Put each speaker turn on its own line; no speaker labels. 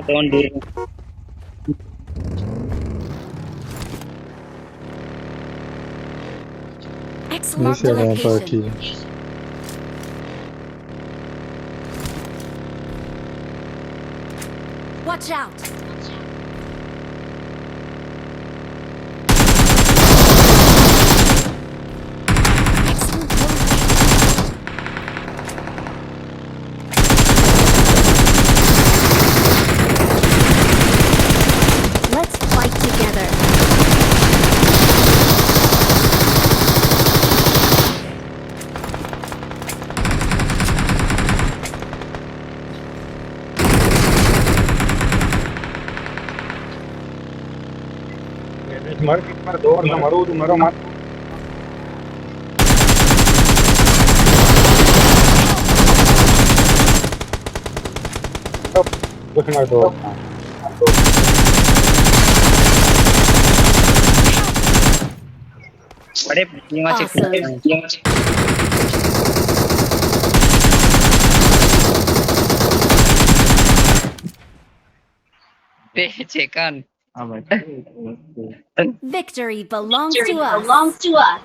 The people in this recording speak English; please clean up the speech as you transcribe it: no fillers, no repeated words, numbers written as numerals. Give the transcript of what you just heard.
don't do it.
Excellent.
This
Marked a
is a
location.
party.
Watch out! Excellent work. Let's fight together.
मर दो और मरो तुम मरो मत कुछ मर दो बड़े
Victory belongs to us.
belongs to us.